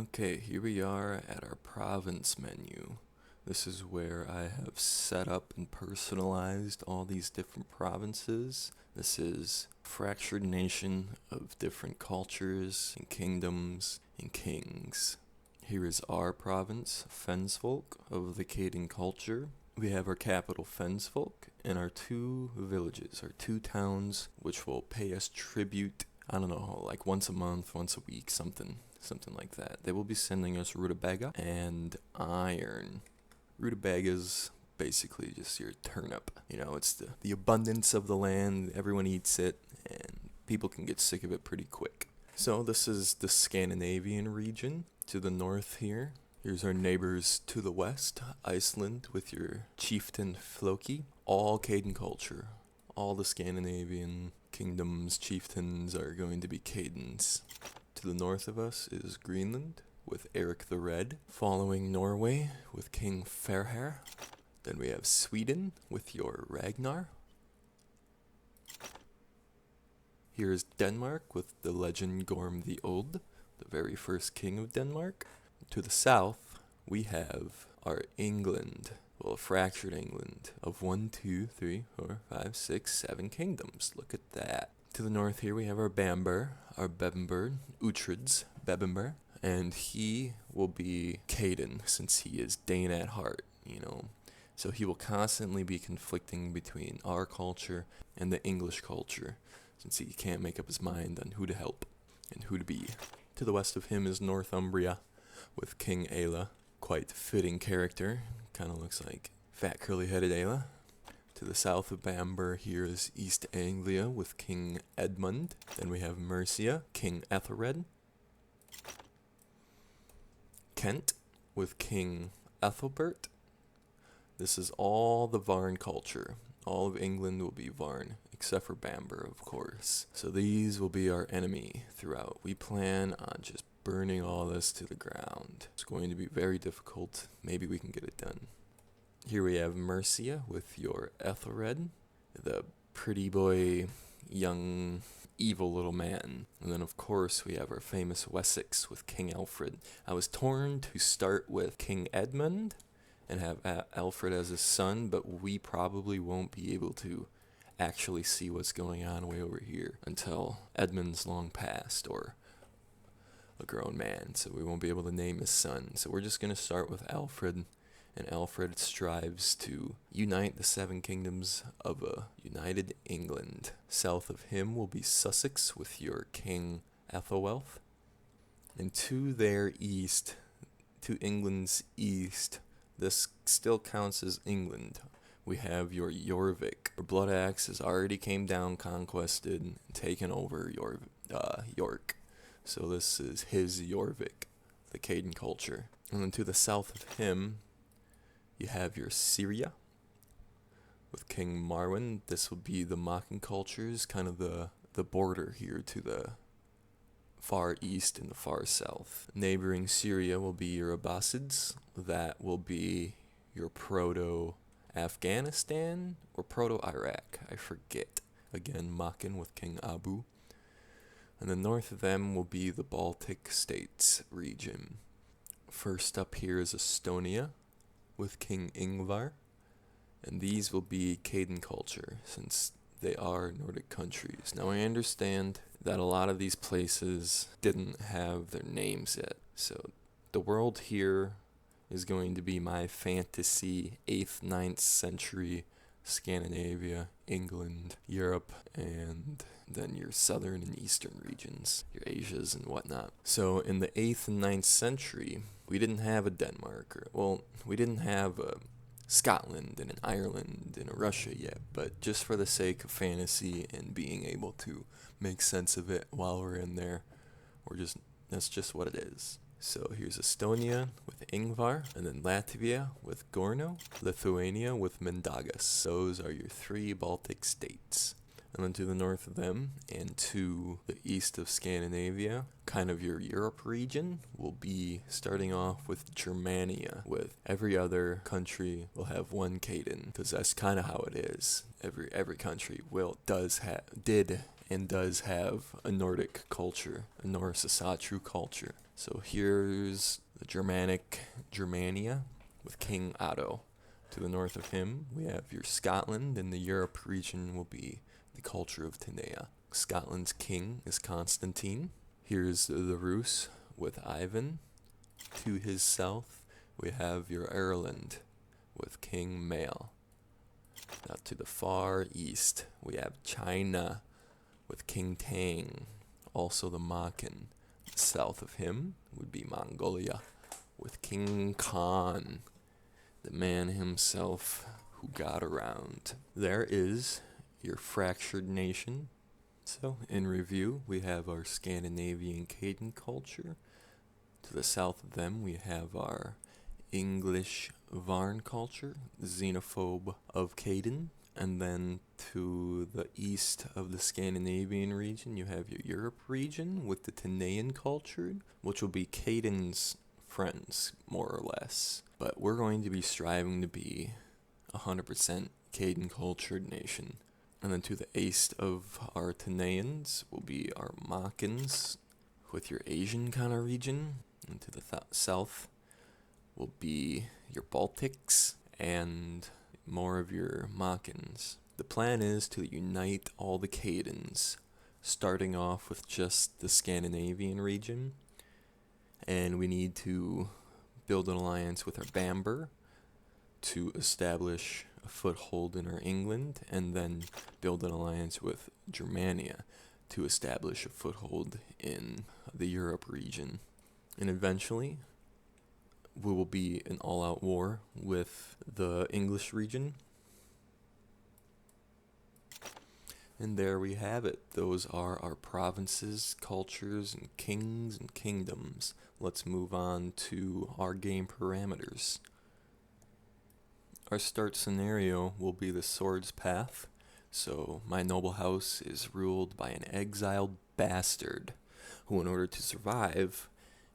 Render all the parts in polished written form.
Okay, here we are at our province menu. This is where I have set up and personalized all these different provinces. This is a fractured nation of different cultures and kingdoms and kings. Here is our province, Phendzvolk, of the Caden culture. We have our capital, Phendzvolk, and our two villages, our two towns, which will pay us tribute, I don't know, like once a month, once a week, something like that. They will be sending us rutabaga and iron. Rutabaga is basically just your turnip. You know, it's the abundance of the land. Everyone eats it, and people can get sick of it pretty quick. So this is the Scandinavian region to the north here. Here's our neighbors to the west, Iceland with your chieftain Floki. All Caden culture. All the Scandinavian kingdoms, chieftains are going to be Cadens. To the north of us is Greenland with Eric the Red, following Norway with King Fairhair. Then we have Sweden with your Ragnar. Here is Denmark with the legend Gorm the Old, the very first king of Denmark. To the south, we have our England, well, a fractured England of 1, 2, 3, 4, 5, 6, 7 kingdoms. Look at that. To the north here, we have our Bamber, our Bebember, Uhtred's Bebember, and he will be Caden since he is Dane at heart, you know. So he will constantly be conflicting between our culture and the English culture, since he can't make up his mind on who to help and who to be. To the west of him is Northumbria with King Aela, quite fitting character, kind of looks like fat curly-headed Aela. To the south of Bamber, here is East Anglia with King Edmund. Then we have Mercia, King Ethelred. Kent with King Ethelbert. This is all the Varn culture. All of England will be Varn, except for Bamber, of course. So these will be our enemy throughout. We plan on just burning all this to the ground. It's going to be very difficult. Maybe we can get it done. Here we have Mercia with your Ethelred, the pretty boy, young, evil little man. And then, of course, we have our famous Wessex with King Alfred. I was torn to start with King Edmund and have Alfred as his son, but we probably won't be able to actually see what's going on way over here until Edmund's long past or a grown man, so we won't be able to name his son. So we're just going to start with Alfred. And Alfred strives to unite the 7 kingdoms of a united England. South of him will be Sussex with your King Ethelwulf. And to their east, to England's east, this still counts as England. We have your Jorvik. Your Blood Axe has already came down, conquested, and taken over York. So this is his Jorvik, the Caden culture. And then to the south of him, you have your Syria with King Marwan. This will be the Mockin cultures, kind of the border here to the far east and the far south. Neighboring Syria will be your Abbasids. That will be your proto-Afghanistan or proto-Iraq. I forget. Again, Mockin with King Abu. And then north of them will be the Baltic states region. First up here is Estonia with King Ingvar, and these will be Caden culture since they are Nordic countries. Now I understand that a lot of these places didn't have their names yet, so the world here is going to be my fantasy 8th, 9th century Scandinavia, England, Europe, and then your southern and eastern regions, your Asias and whatnot. So in the 8th and 9th century, we didn't have a Denmark, we didn't have a Scotland and an Ireland and a Russia yet, but just for the sake of fantasy and being able to make sense of it while we're in there, that's just what it is. So here's Estonia with Ingvar, and then Latvia with Gorno, Lithuania with Mindaugas. Those are your 3 Baltic states. And then to the north of them, and to the east of Scandinavia, kind of your Europe region, will be starting off with Germania, with every other country will have 1 Caden, because that's kind of how it is. Every country did and does have a Nordic culture, a Norse Asatru culture. So here's the Germanic Germania with King Otto. To the north of him, we have your Scotland, and the Europe region will be the culture of Tenea. Scotland's king is Constantine. Here's the Rus with Ivan. To his south, we have your Ireland with King Mael. Now to the far east, we have China with King Tang, also the Makan. South of him would be Mongolia with King Khan, the man himself who got around. There is your fractured nation. So, in review, we have our Scandinavian Caden culture. To the south of them, we have our English Varn culture, the xenophobe of Caden. And then to the east of the Scandinavian region, you have your Europe region with the Tenean culture, which will be Caden's friends, more or less. But we're going to be striving to be 100% Caden cultured nation. And then to the east of our Teneans will be our Makans with your Asian kind of region. And to the south will be your Baltics and more of your Makans. The plan is to unite all the Cadens, starting off with just the Scandinavian region. And we need to build an alliance with our Bamber to establish a foothold in our England, and then build an alliance with Germania to establish a foothold in the Europe region. And eventually, we will be in all-out war with the English region. And there we have it. Those are our provinces, cultures, and kings and kingdoms. Let's move on to our game parameters. Our start scenario will be the Sword's Path. So my noble house is ruled by an exiled bastard who, in order to survive,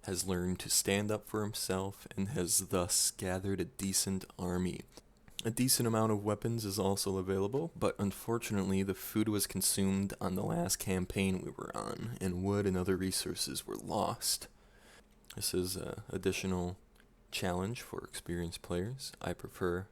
has learned to stand up for himself and has thus gathered a decent army. A decent amount of weapons is also available, but unfortunately the food was consumed on the last campaign we were on, and wood and other resources were lost. This is an additional challenge for experienced players. I prefer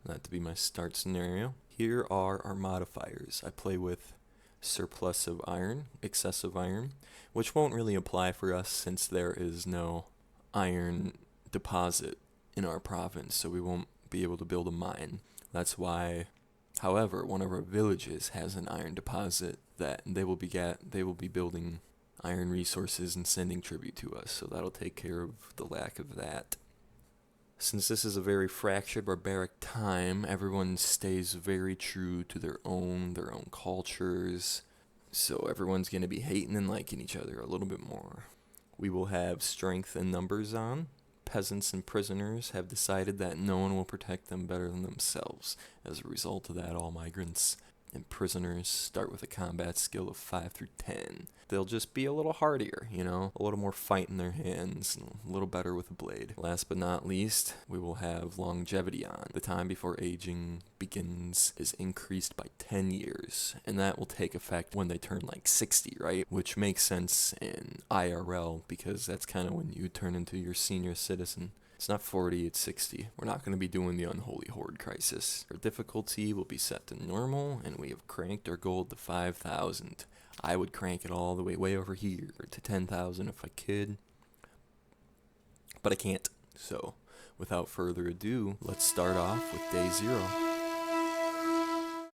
that to be my start scenario. Here are our modifiers. I play with surplus of iron, excessive iron, which won't really apply for us since there is no iron deposit in our province, so we won't be able to build a mine. That's why, however, one of our villages has an iron deposit that they will be building iron resources and sending tribute to us, so that'll take care of the lack of that. Since this is a very fractured barbaric time, everyone stays very true to their own cultures, so everyone's going to be hating and liking each other a little bit more. We will have strength and numbers on. Peasants and prisoners have decided that no one will protect them better than themselves. As a result of that, all migrants and prisoners start with a combat skill of 5 through 10. They'll just be a little hardier, a little more fight in their hands, and a little better with a blade. Last but not least, we will have longevity on. The time before aging begins is increased by 10 years, and that will take effect when they turn like 60, right? Which makes sense in IRL, because that's kind of when you turn into your senior citizen. It's not 40, it's 60. We're not going to be doing the Unholy Horde Crisis. Our difficulty will be set to normal, and we have cranked our gold to 5,000. I would crank it all the way over here to 10,000 if I could, but I can't. So, without further ado, let's start off with day 0.